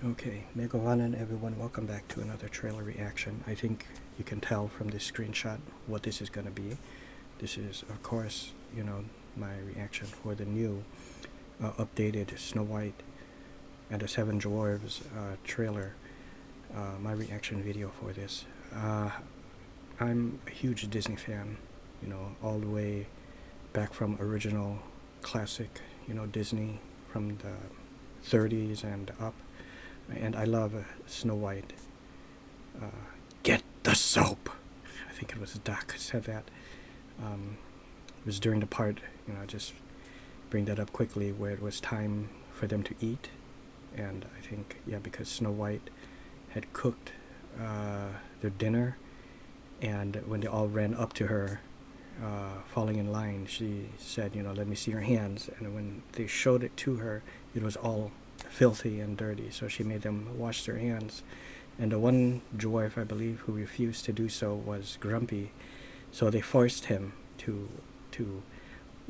Okay, Megawanan everyone, welcome back to another trailer reaction. I think you can tell from this screenshot what this is going to be. This is, of course, my reaction for the new updated Snow White and the Seven Dwarves trailer. My reaction video for this. I'm a huge Disney fan, all the way back from original classic, Disney from the 30s and up. And I love Snow White. Get the soap! I think it was Doc who said that. It was during the part, just bring that up quickly, where it was time for them to eat. And I think, because Snow White had cooked their dinner, and when they all ran up to her, falling in line, she said, let me see your hands. And when they showed it to her, it was all filthy and dirty, so she made them wash their hands. And the one dwarf, I believe, who refused to do so was grumpy, so they forced him to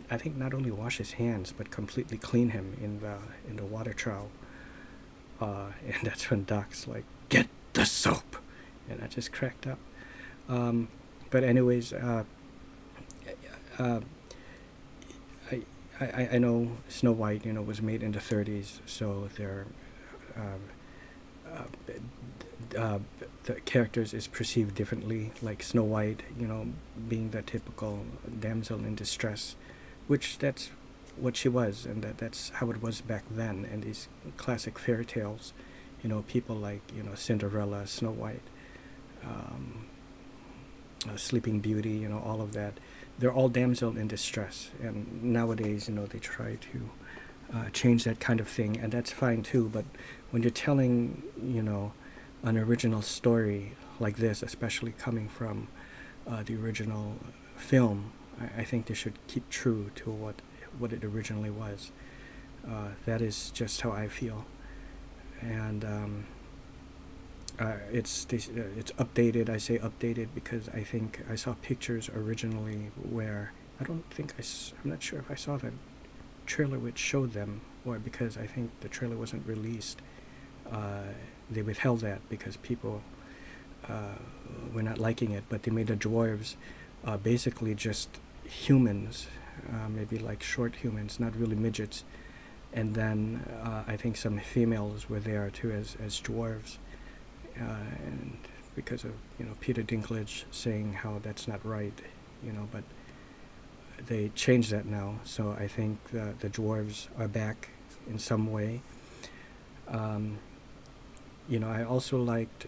I think not only wash his hands but completely clean him in the water trough. And that's when Doc's like, get the soap, and I just cracked up. But anyways, I know Snow White, was made in the 30s, so the characters is perceived differently. Like Snow White, being the typical damsel in distress, which that's what she was, and that's how it was back then. And these classic fairy tales, people like Cinderella, Snow White, Sleeping Beauty, all of that. They're all damsel in distress, and nowadays, they try to change that kind of thing, and that's fine too. But when you're telling, an original story like this, especially coming from the original film, I think they should keep true to what it originally was. That is just how I feel, and it's updated. I say updated because I think I saw pictures originally where I'm not sure if I saw the trailer which showed them, or because I think the trailer wasn't released. They withheld that because people were not liking it, but they made the dwarves basically just humans, maybe like short humans, not really midgets. And then I think some females were there too as dwarves. And because of Peter Dinklage saying how that's not right, but they changed that now, so I think the dwarves are back in some way. I also liked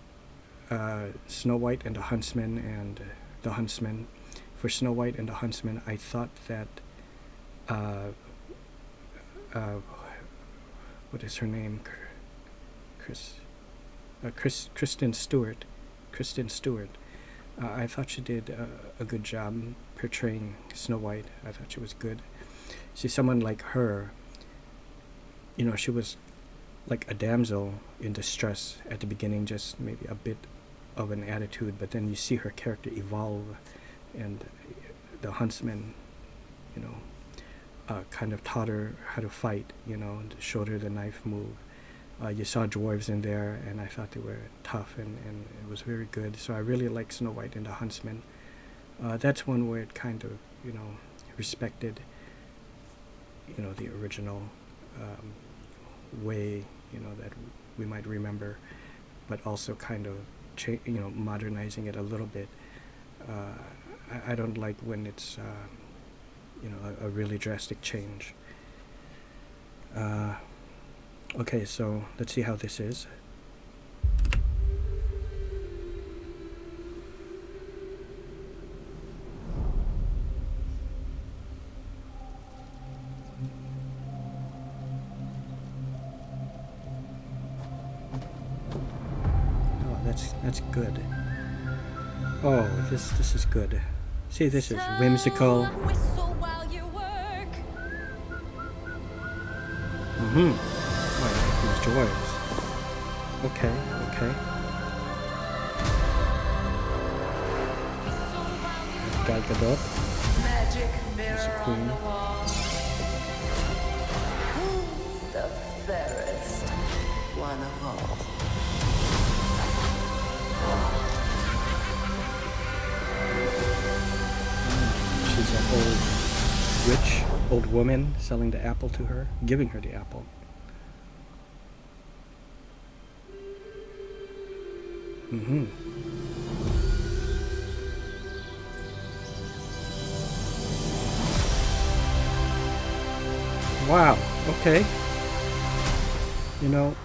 Snow White and the Huntsman and the Huntsman. For Snow White and the Huntsman, I thought that what is her name? Kristen Stewart. I thought she did a good job portraying Snow White. I thought she was good. See, someone like her, she was like a damsel in distress at the beginning, just maybe a bit of an attitude, but then you see her character evolve, and the Huntsman, kind of taught her how to fight, showed her the knife move. You saw dwarves in there, and I thought they were tough, and it was very good. So I really like Snow White and the Huntsman. That's one where it kind of, respected, the original way, that we might remember, but also kind of, modernizing it a little bit. I don't like when it's, a really drastic change. Okay, so let's see how this is. Oh, that's good. Oh, this is good. See, this is whimsical. These dwarves. Okay. Gal Gadot. There's a queen. Who's the fairest? One one of all. She's an old, rich, old woman selling the apple to her, giving her the apple. Mm-hmm. Wow, okay. You know,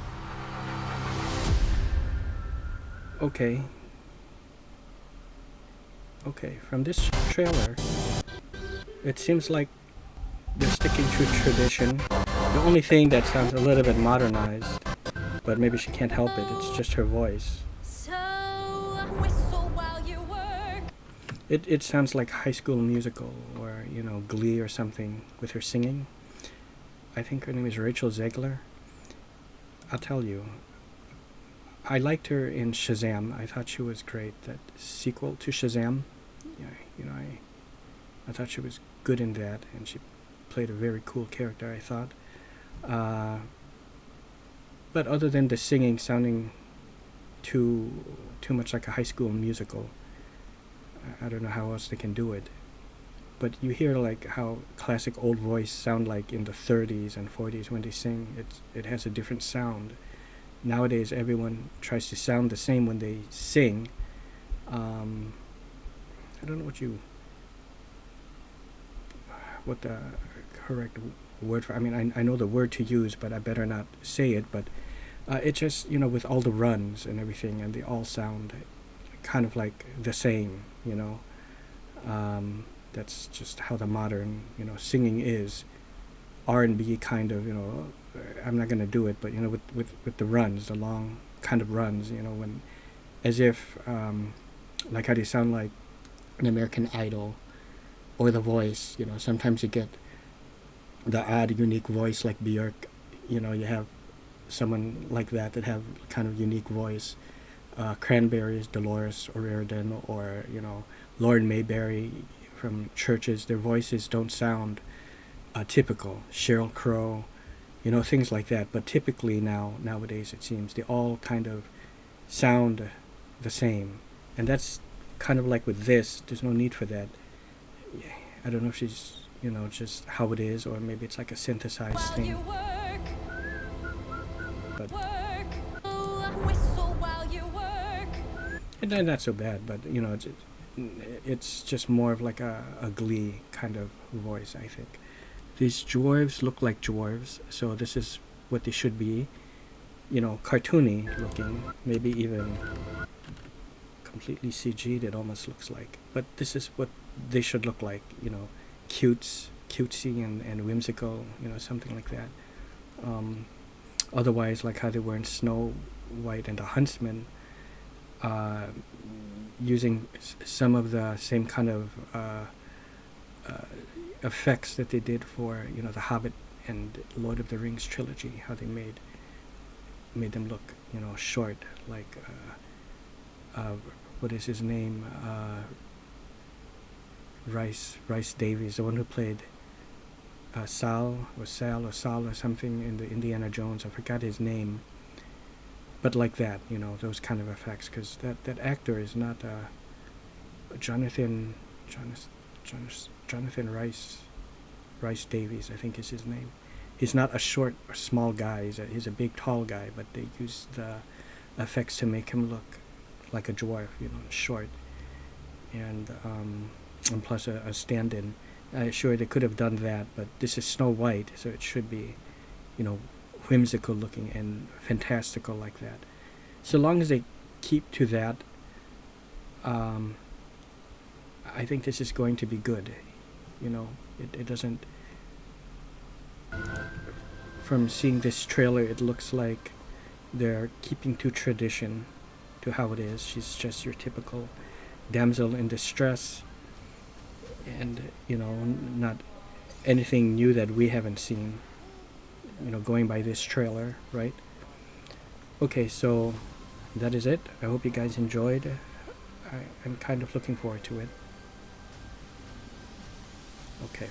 okay. Okay, from this trailer, it seems like they're sticking to tradition. The only thing that sounds a little bit modernized, but maybe she can't help it, it's just her voice. So whistle while you work. It sounds like High School Musical or, you know, Glee or something with her singing. I think her name is Rachel Zegler. I'll tell you, I liked her in Shazam. I thought she was great. That sequel to Shazam, yeah, you know, I thought she was good in that, and she played a very cool character, I thought. But other than the singing sounding too much like a High School Musical, I don't know how else they can do it. But you hear like how classic old voice sound like in the 30s and 40s when they sing. It has a different sound. Nowadays everyone tries to sound the same when they sing. I don't know what the correct word for. I mean, I know the word to use, but I better not say it. But it just, you know, with all the runs and everything, and they all sound kind of like the same, you know. That's just how the modern, you know, singing is. R&B kind of, you know, I'm not going to do it, but, you know, with the runs, the long kind of runs, you know, when, as if, like how they sound like an American Idol, or The Voice, you know, sometimes you get the odd, unique voice like Björk, you know, you have someone like that have kind of unique voice. Cranberries, Dolores O'Riordan, or, you know, Lauren Mayberry from Churches, their voices don't sound typical. Sheryl Crow, you know, things like that. But typically nowadays, it seems they all kind of sound the same, and that's kind of like with this. There's no need for that. I don't know if she's, you know, just how it is, or maybe it's like a synthesized While thing. you work, But whistle while you work. and then not so bad. But you know, it's just more of like a Glee kind of voice, I think. These dwarves look like dwarves, so this is what they should be. You know, cartoony looking, maybe even completely CG'd, it almost looks like. But this is what they should look like, you know, cutesy and whimsical, you know, something like that. Otherwise, like how they were in Snow White and the Huntsman, using some of the same kind of effects that they did for, you know, the Hobbit and Lord of the Rings trilogy, how they made them look, you know, short, like what is his name, Rice Davies, the one who played Sal or something in the Indiana Jones. I forgot his name, but like that, you know, those kind of effects, because that actor is not Jonathan Rice Davies, I think is his name. He's not a short or small guy. He's a big, tall guy, but they use the effects to make him look like a dwarf, you know, short, and plus a stand-in. Sure, they could have done that, but this is Snow White, so it should be, you know, whimsical looking and fantastical like that. So long as they keep to that, I think this is going to be good. You know, it doesn't. From seeing this trailer, it looks like they're keeping to tradition, to how it is. She's just your typical damsel in distress, and, you know, not anything new that we haven't seen, you know, going by this trailer, right? Okay, so that is it. I hope you guys enjoyed. I'm kind of looking forward to it. Okay.